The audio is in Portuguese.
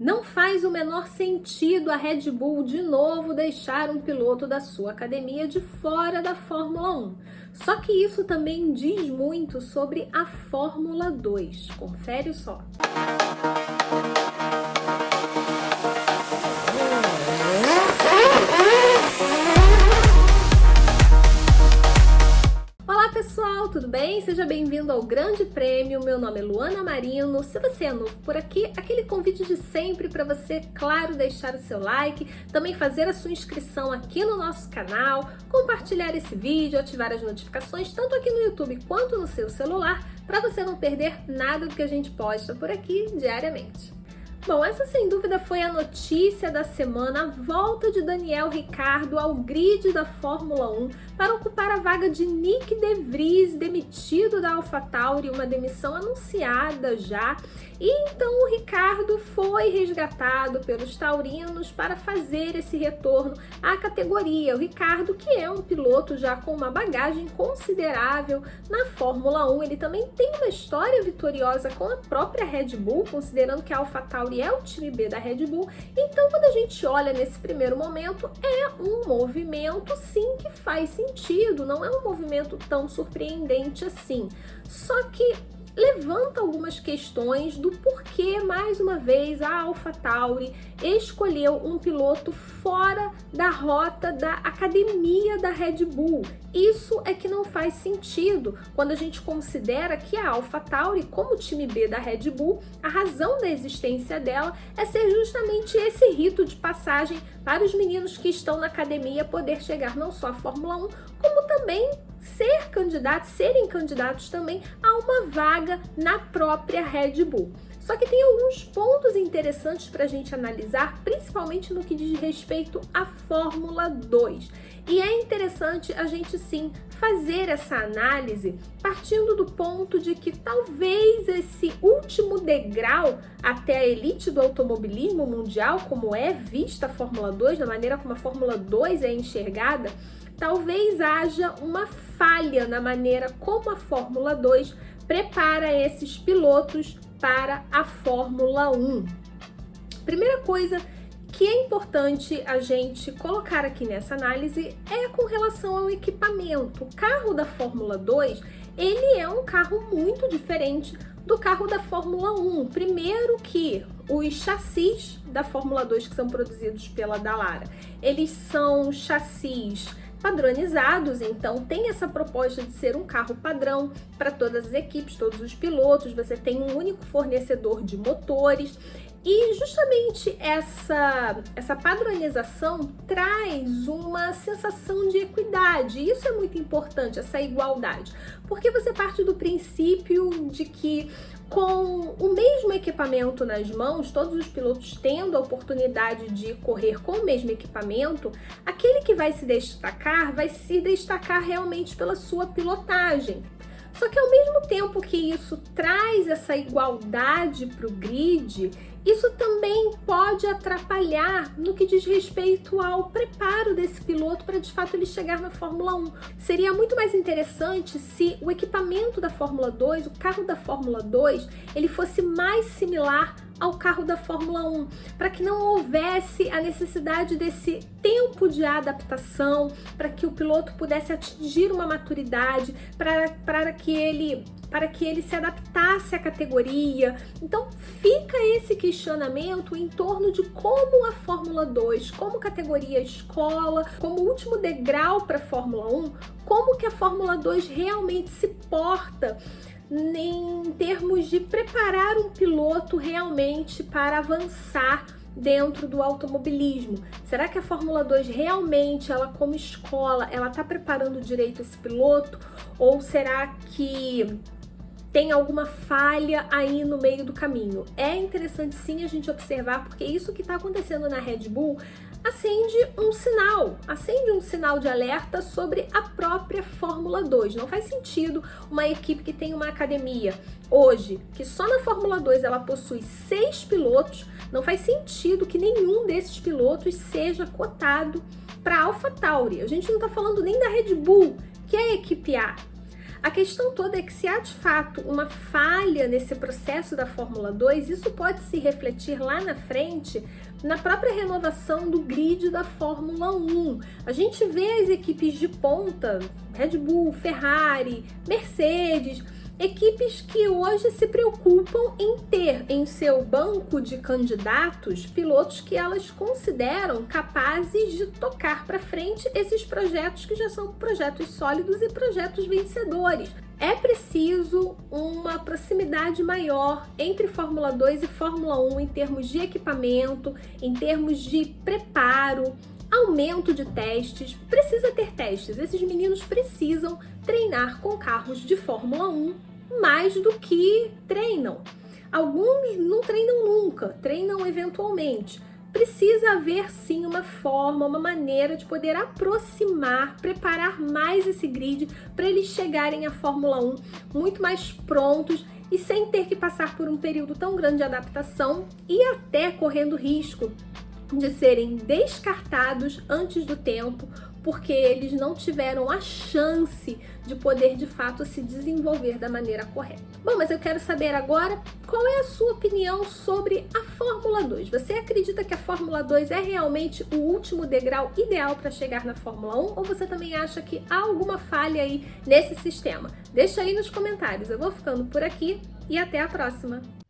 Não faz o menor sentido a Red Bull de novo deixar um piloto da sua academia de fora da Fórmula 1. Só que isso também diz muito sobre a Fórmula 2. Confere só. Olá pessoal, tudo bem? Seja bem-vindo ao Grande Prêmio. Meu nome é Luana Marino. Se você é novo por aqui, aquele convite de sempre para você, claro, deixar o seu like, também fazer a sua inscrição aqui no nosso canal, compartilhar esse vídeo, ativar as notificações, tanto aqui no YouTube quanto no seu celular, para você não perder nada do que a gente posta por aqui diariamente. Bom, essa sem dúvida foi a notícia da semana, a volta de Daniel Ricciardo ao grid da Fórmula 1 para ocupar a vaga de Nyck de Vries, demitido da AlphaTauri, uma demissão anunciada já. E então o Ricciardo foi resgatado pelos taurinos para fazer esse retorno à categoria. O Ricciardo, que é um piloto já com uma bagagem considerável na Fórmula 1, ele também tem uma história vitoriosa com a própria Red Bull, considerando que a AlphaTauri é o time B da Red Bull. Então, quando a gente olha nesse primeiro momento, é um movimento sim que faz sentido, não é um movimento tão surpreendente assim. Só que levanta algumas questões do porquê, mais uma vez, a AlphaTauri escolheu um piloto fora da rota da academia da Red Bull. Isso é que não faz sentido quando a gente considera que a AlphaTauri, como time B da Red Bull, a razão da existência dela é ser justamente esse rito de passagem para os meninos que estão na academia poder chegar não só à Fórmula 1, como também serem candidatos também a uma vaga na própria Red Bull. Só que tem alguns pontos interessantes para a gente analisar, principalmente no que diz respeito à Fórmula 2. E é interessante a gente sim fazer essa análise partindo do ponto de que talvez esse último degrau até a elite do automobilismo mundial, como é vista a Fórmula 2, da maneira como a Fórmula 2 é enxergada, talvez haja uma falha na maneira como a Fórmula 2 prepara esses pilotos para a Fórmula 1. Primeira coisa que é importante a gente colocar aqui nessa análise é com relação ao equipamento. O carro da Fórmula 2, ele é um carro muito diferente do carro da Fórmula 1. Primeiro que os chassis da Fórmula 2 que são produzidos pela Dallara, eles são chassis padronizados, então tem essa proposta de ser um carro padrão para todas as equipes, todos os pilotos, você tem um único fornecedor de motores. E justamente essa padronização traz uma sensação de equidade. Isso é muito importante, essa igualdade, porque você parte do princípio de que com o mesmo equipamento nas mãos, todos os pilotos tendo a oportunidade de correr com o mesmo equipamento, aquele que vai se destacar realmente pela sua pilotagem. Só que ao mesmo tempo que isso traz essa igualdade para o grid, isso também pode atrapalhar no que diz respeito ao preparo desse piloto para de fato ele chegar na Fórmula 1. Seria muito mais interessante se o equipamento da Fórmula 2, o carro da Fórmula 2, ele fosse mais similar ao carro da Fórmula 1, para que não houvesse a necessidade desse tempo de adaptação, para que o piloto pudesse atingir uma maturidade, para que ele se adaptasse à categoria. Então fica esse questionamento em torno de como a Fórmula 2, como categoria escola, como último degrau para a Fórmula 1, como que a Fórmula 2 realmente se porta em termos de preparar um piloto realmente para avançar dentro do automobilismo. Será que a Fórmula 2 realmente, ela como escola, ela está preparando direito esse piloto? Ou será que tem alguma falha aí no meio do caminho? É interessante sim a gente observar, porque isso que está acontecendo na Red Bull acende um sinal de alerta sobre a própria Fórmula 2. Não faz sentido uma equipe que tem uma academia hoje, que só na Fórmula 2 ela possui 6 pilotos, não faz sentido que nenhum desses pilotos seja cotado para a AlphaTauri. A gente não está falando nem da Red Bull, que é a equipe A. A questão toda é que se há de fato uma falha nesse processo da Fórmula 2, isso pode se refletir lá na frente na própria renovação do grid da Fórmula 1. A gente vê as equipes de ponta, Red Bull, Ferrari, Mercedes, equipes que hoje se preocupam em ter em seu banco de candidatos pilotos que elas consideram capazes de tocar para frente esses projetos que já são projetos sólidos e projetos vencedores. É preciso uma proximidade maior entre Fórmula 2 e Fórmula 1 em termos de equipamento, em termos de preparo, aumento de testes. Precisa ter testes, esses meninos precisam treinar com carros de Fórmula 1 mais do que treinam. Alguns não treinam nunca, treinam eventualmente. Precisa haver sim uma forma, uma maneira de poder aproximar, preparar mais esse grid para eles chegarem à Fórmula 1 muito mais prontos e sem ter que passar por um período tão grande de adaptação e até correndo risco de serem descartados antes do tempo, porque eles não tiveram a chance de poder de fato se desenvolver da maneira correta. Bom, mas eu quero saber agora qual é a sua opinião sobre a Fórmula 2. Você acredita que a Fórmula 2 é realmente o último degrau ideal para chegar na Fórmula 1 ou você também acha que há alguma falha aí nesse sistema? Deixa aí nos comentários. Eu vou ficando por aqui e até a próxima!